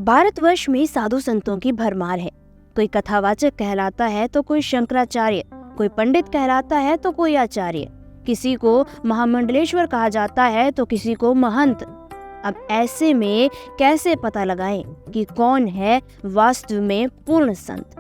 भारतवर्ष में साधु संतों की भरमार है। कोई कथावाचक कहलाता है तो कोई शंकराचार्य, कोई पंडित कहलाता है तो कोई आचार्य, किसी को महामंडलेश्वर कहा जाता है तो किसी को महंत। अब ऐसे में कैसे पता लगाएं कि कौन है वास्तव में पूर्ण संत।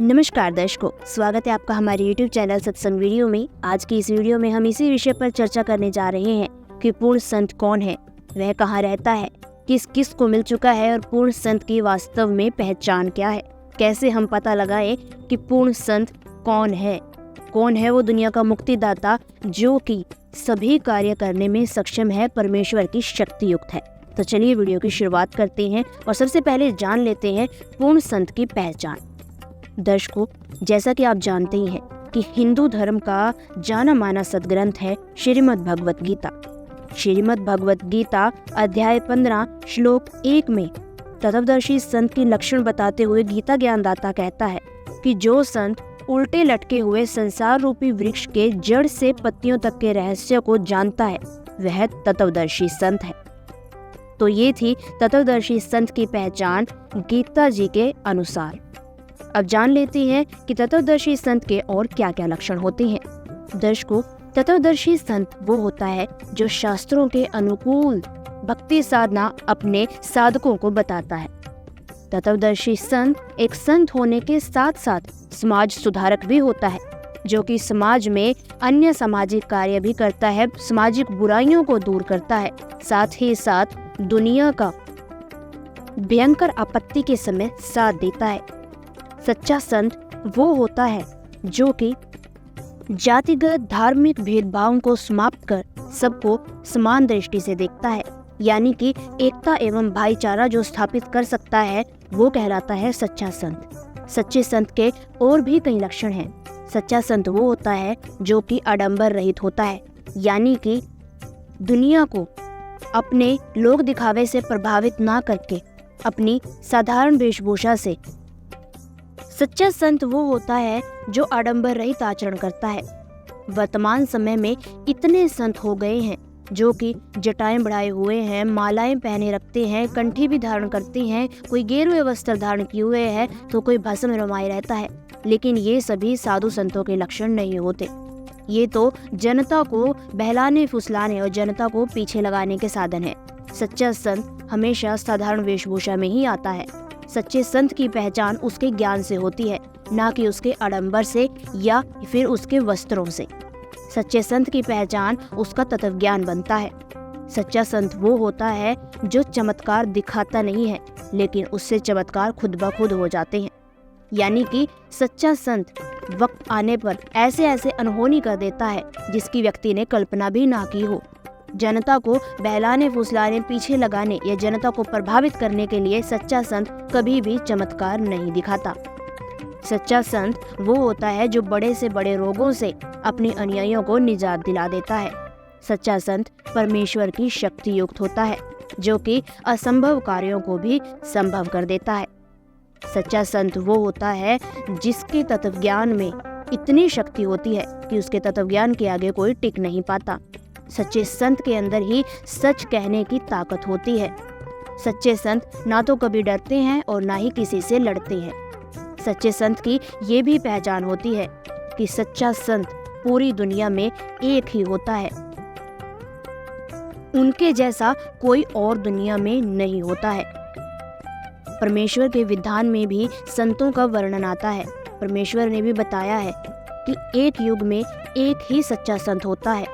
नमस्कार दर्शकों, स्वागत है आपका हमारे YouTube चैनल सत्संग वीडियो में। आज की इस वीडियो में हम इसी विषय पर चर्चा करने जा रहे हैं कि पूर्ण संत कौन है, वह कहाँ रहता है, किस किस को मिल चुका है और पूर्ण संत की वास्तव में पहचान क्या है। कैसे हम पता लगाएं कि पूर्ण संत कौन है वो दुनिया का मुक्तिदाता जो कि सभी कार्य करने में सक्षम है, परमेश्वर की शक्ति युक्त है। तो चलिए वीडियो की शुरुआत करते हैं और सबसे पहले जान लेते हैं पूर्ण संत की पहचान। दर्शकों, जैसा कि आप जानते ही हैं कि हिंदू धर्म का जाना माना सदग्रंथ है श्रीमद् भगवत गीता। श्रीमद् भगवत गीता अध्याय 15 श्लोक 1 में तत्वदर्शी संत की लक्षण बताते हुए गीता ज्ञानदाता कहता है कि जो संत उल्टे लटके हुए संसार रूपी वृक्ष के जड़ से पत्तियों तक के रहस्य को जानता है वह तत्वदर्शी संत है। तो ये थी तत्वदर्शी संत की पहचान गीता जी के अनुसार। अब जान लेते हैं कि तत्वदर्शी संत के और क्या क्या लक्षण होते हैं। दर्शकों, तत्वदर्शी संत वो होता है जो शास्त्रों के अनुकूल भक्ति साधना अपने साधकों को बताता है। तत्वदर्शी संत एक संत होने के साथ साथ समाज सुधारक भी होता है, जो कि समाज में अन्य सामाजिक कार्य भी करता है, सामाजिक बुराइयों को दूर करता है, साथ ही साथ दुनिया का भयंकर आपत्ति के समय साथ देता है। सच्चा संत वो होता है जो कि जातिगत धार्मिक भेदभावों को समाप्त कर सबको समान दृष्टि से देखता है, यानी कि एकता एवं भाईचारा जो स्थापित कर सकता है वो कहलाता है सच्चा संत। सच्चे संत के और भी कई लक्षण हैं। सच्चा संत वो होता है जो कि आडंबर रहित होता है, यानी कि दुनिया को अपने लोक दिखावे से प्रभावित ना करके अपनी साधारण वेशभूषा से। सच्चा संत वो होता है जो आडंबर रहित आचरण करता है। वर्तमान समय में इतने संत हो गए हैं जो कि जटाएं बढ़ाए हुए हैं, मालाएं पहने रखते हैं, कंठी भी धारण करते हैं, कोई गेरुए वस्त्र धारण किए हुए है तो कोई भस्म रमाए रहता है। लेकिन ये सभी साधु संतों के लक्षण नहीं होते। ये तो जनता को बहलाने फुसलाने और जनता को पीछे लगाने के साधन है। सच्चा संत हमेशा साधारण वेशभूषा में ही आता है। सच्चे संत की पहचान उसके ज्ञान से होती है, ना कि उसके आडंबर से या फिर उसके वस्त्रों से। सच्चे संत की पहचान उसका तत्व ज्ञान बनता है। सच्चा संत वो होता है जो चमत्कार दिखाता नहीं है, लेकिन उससे चमत्कार खुद ब खुद हो जाते हैं। यानी कि सच्चा संत वक्त आने पर ऐसे ऐसे अनहोनी कर देता है जिसकी व्यक्ति ने कल्पना भी ना की हो। जनता को बहलाने फुसलाने, पीछे लगाने या जनता को प्रभावित करने के लिए सच्चा संत कभी भी चमत्कार नहीं दिखाता। सच्चा संत वो होता है जो बड़े से बड़े रोगों से अपने अनुयायियों को निजात दिला देता है। सच्चा संत परमेश्वर की शक्ति युक्त होता है, जो कि असंभव कार्यों को भी संभव कर देता है। सच्चा संत वो होता है जिसके तत्व ज्ञान में इतनी शक्ति होती है कि उसके तत्व ज्ञान के आगे कोई टिक नहीं पाता। सच्चे संत के अंदर ही सच कहने की ताकत होती है। सच्चे संत ना तो कभी डरते हैं और ना ही किसी से लड़ते हैं। सच्चे संत की ये भी पहचान होती है कि सच्चा संत पूरी दुनिया में एक ही होता है, उनके जैसा कोई और दुनिया में नहीं होता है। परमेश्वर के विधान में भी संतों का वर्णन आता है। परमेश्वर ने भी बताया है कि एक युग में एक ही सच्चा संत होता है।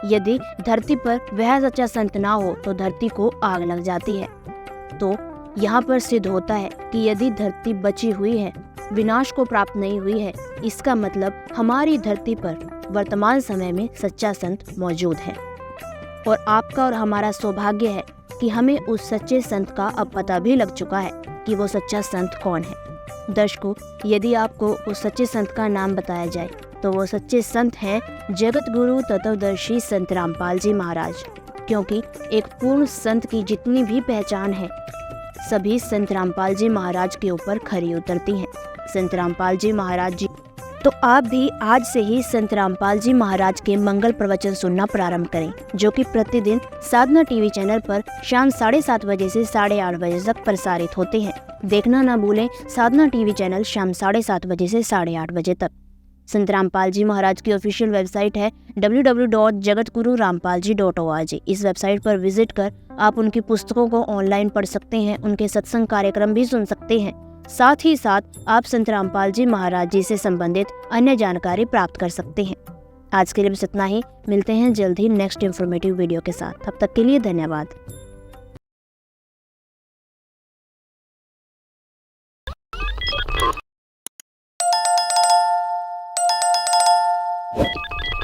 यदि धरती पर वह सच्चा संत ना हो तो धरती को आग लग जाती है। तो यहाँ पर सिद्ध होता है कि यदि धरती बची हुई है, विनाश को प्राप्त नहीं हुई है, इसका मतलब हमारी धरती पर वर्तमान समय में सच्चा संत मौजूद है। और आपका और हमारा सौभाग्य है कि हमें उस सच्चे संत का अब पता भी लग चुका है कि वो सच्चा संत कौन है। दर्शकों, यदि आपको उस सच्चे संत का नाम बताया जाए तो वो सच्चे संत हैं जगत गुरु तत्वदर्शी संत रामपाल जी महाराज। क्योंकि एक पूर्ण संत की जितनी भी पहचान है सभी संत रामपाल जी महाराज के ऊपर खरी उतरती हैं। संत रामपाल जी महाराज जी तो आप भी आज से ही संत रामपाल जी महाराज के मंगल प्रवचन सुनना प्रारंभ करें, जो कि प्रतिदिन साधना टीवी चैनल पर शाम 7:30 बजे से 8:30 बजे तक प्रसारित होते हैं। देखना ना भूलें साधना टीवी चैनल शाम 7:30 बजे से 8:30 बजे तक। संत रामपाल जी महाराज की ऑफिशियल वेबसाइट है www.jagatgururampalji.org। इस वेबसाइट पर विजिट कर आप उनकी पुस्तकों को ऑनलाइन पढ़ सकते हैं, उनके सत्संग कार्यक्रम भी सुन सकते हैं। साथ ही साथ आप संत रामपाल जी महाराज जी से संबंधित अन्य जानकारी प्राप्त कर सकते हैं। आज के लिए बस इतना ही। मिलते हैं जल्द ही नेक्स्ट इन्फॉर्मेटिव वीडियो के साथ। तब तक के लिए धन्यवाद।